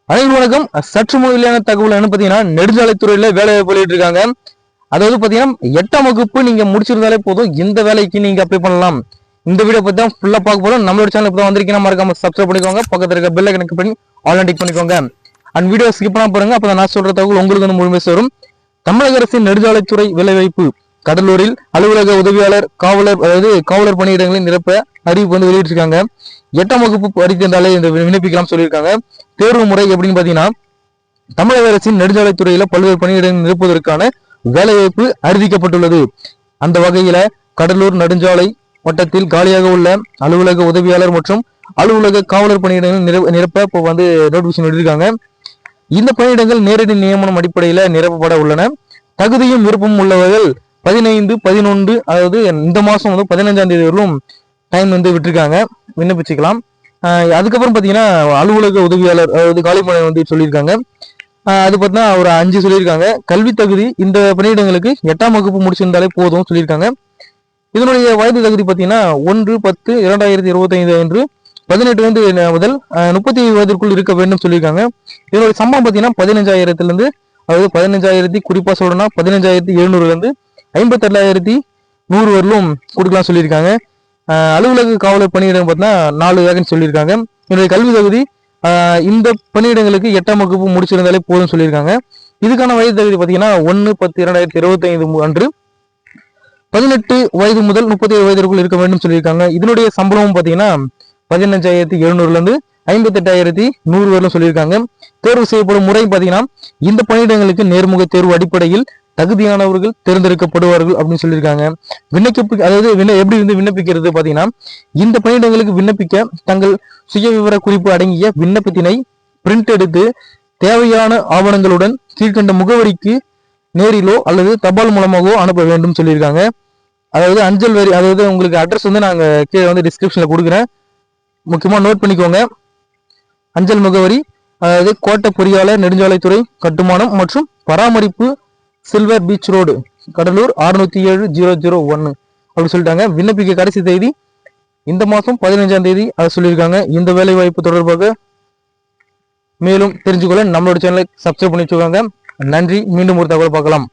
அனைவரும் வணக்கம். சற்று முதலியான தகவல் என்ன பாத்தீங்கன்னா, நெடுஞ்சாலைத்துறையில வேலை வெளியிட்டு இருக்காங்க. அதாவது பாத்தீங்கன்னா 8ஆம் வகுப்பு நீங்க முடிச்சிருந்தாலே போதும், இந்த வேலைக்கு நீங்க அப்ளை பண்ணலாம். இந்த வீடியோ பத்தி தான் ஃபுல்லா பார்க்க போறோம். நம்மளோட சேனல் இப்ப வந்திருக்கீங்கன்னா மறக்காம சப்ஸ்கிரைப் பண்ணிக்கோங்க. பக்கத்துல இருக்க பெல் ஐகானை கிளிக் பண்ணி ஆல் டிக் பண்ணிக்கோங்க. அண்ட் வீடியோ ஸ்கிப் பண்ணாம பாருங்க. அப்பதான் நான் சொல்ற தகவல் உங்களுக்கு வந்து முழுமையா வரும். தமிழக அரசின் நெடுஞ்சாலைத்துறை வேலைவாய்ப்பு கடலூரில் அலுவலக உதவியாளர் காவலர், அதாவது காவலர் பணியிடங்களில் நிரப்ப அறிவிப்பு வந்து வெளியிட்டிருக்காங்க. 8ஆம் வகுப்பு படித்திருந்தாலே இந்த விண்ணப்பிக்கலாம் சொல்லியிருக்காங்க. தேர்வு முறை எப்படின்னு பாத்தீங்கன்னா, தமிழக அரசின் நெடுஞ்சாலைத்துறையில பல்வேறு பணியிடங்கள் நிரப்புவதற்கான வேலைவாய்ப்பு அறிவிக்கப்பட்டுள்ளது. அந்த வகையில கடலூர் நெடுஞ்சாலை வட்டத்தில் காலியாக உள்ள அலுவலக உதவியாளர் மற்றும் அலுவலக காவலர் பணியிடங்கள் நிரப்ப இப்போ வந்து நோட்டிபிகேஷன் எழுதியிருக்காங்க. இந்த பணியிடங்கள் நேரடி நியமனம் அடிப்படையில நிரப்பப்பட உள்ளன. தகுதியும் விருப்பமும் உள்ளவர்கள் 15/11, அதாவது இந்த மாசம் வந்து 15ஆம் தேதி வரலும் டைம் வந்து விட்டுருக்காங்க, விண்ணப்பிச்சுக்கலாம். அதுக்கப்புறம் பாத்தீங்கன்னா அலுவலக உதவியாளர், அதாவது காலிப்பணி வந்து சொல்லியிருக்காங்க. அது பார்த்தீங்கன்னா ஒரு 5 சொல்லியிருக்காங்க. கல்வி தகுதி இந்த பணியிடங்களுக்கு 8ஆம் வகுப்பு முடிச்சிருந்தாலே போதும் சொல்லியிருக்காங்க. இதனுடைய வயது தகுதி பார்த்தீங்கன்னா 1/10/2025 அன்று 18 வந்து முதல் 37 வயதிற்குள் இருக்க வேண்டும் சொல்லியிருக்காங்க. இதனுடைய சம்பளம் பார்த்தீங்கன்னா 15,000 இருந்து, அதாவது 15,000 குறிப்பா சொல்லணும்னா 15,700 இருந்து 57,100 வரலும் கொடுக்கலாம் சொல்லியிருக்காங்க. அலுவலக காவலர் பணியிடம் பார்த்தீங்கன்னா 4 வேகன்சி சொல்லியிருக்காங்க. என்னுடைய கல்வி தகுதி இந்த பணியிடங்களுக்கு 8ஆம் வகுப்பு முடிச்சிருந்தாலே போதும் சொல்லியிருக்காங்க. இதுக்கான வயது தகுதி பார்த்தீங்கன்னா 1/10/2025 அன்று 18 வயது முதல் 37 வயதிற்குள் இருக்க வேண்டும் சொல்லியிருக்காங்க. இதனுடைய சம்பளமும் பார்த்தீங்கன்னா 15,700 இருந்து 58,100 வரலும் சொல்லியிருக்காங்க. தேர்வு செய்யப்படும் முறை பார்த்தீங்கன்னா, இந்த பணியிடங்களுக்கு நேர்முக தேர்வு அடிப்படையில் தகுதியானவர்கள் தேர்ந்தெடுக்கப்படுவார்கள் அப்படின்னு சொல்லியிருக்காங்க. அதாவது எப்படி வந்து விண்ணப்பிக்கிறது பாத்தீங்கன்னா, இந்த பணியிடங்களுக்கு விண்ணப்பிக்க தங்கள் சுய விவர குறிப்பு அடங்கிய விண்ணப்பத்தினை பிரிண்ட் எடுத்து தேவையான ஆவணங்களுடன் கீழ்கண்ட முகவரிக்கு நேரிலோ அல்லது தபால் மூலமாகவோ அனுப்ப வேண்டும் சொல்லியிருக்காங்க. அதாவது அஞ்சல் வரி, அதாவது உங்களுக்கு அட்ரஸ் வந்து நாங்க கீழே வந்து டிஸ்கிரிப்ஷன்ல கொடுக்குறேன், முக்கியமா நோட் பண்ணிக்கோங்க. அஞ்சல் முகவரி, அதாவது கோட்ட பொறியாளர் நெடுஞ்சாலைத்துறை கட்டுமானம் மற்றும் பராமரிப்பு, சில்வர் பீச் ரோடு, கடலூர் 607-001 அப்படி சொல்லிட்டாங்க. விண்ணப்பிக்க கடைசி தேதி இந்த மாசம் 15ஆம் தேதி அதை சொல்லியிருக்காங்க. இந்த வேலை வாய்ப்பு தொடர்பாக மேலும் தெரிஞ்சுக்கொள்ள நம்மளோட சேனலை சப்ஸ்கிரைப் பண்ணி வச்சுக்கோங்க. நன்றி. மீண்டும் ஒரு தகவல் பார்க்கலாம்.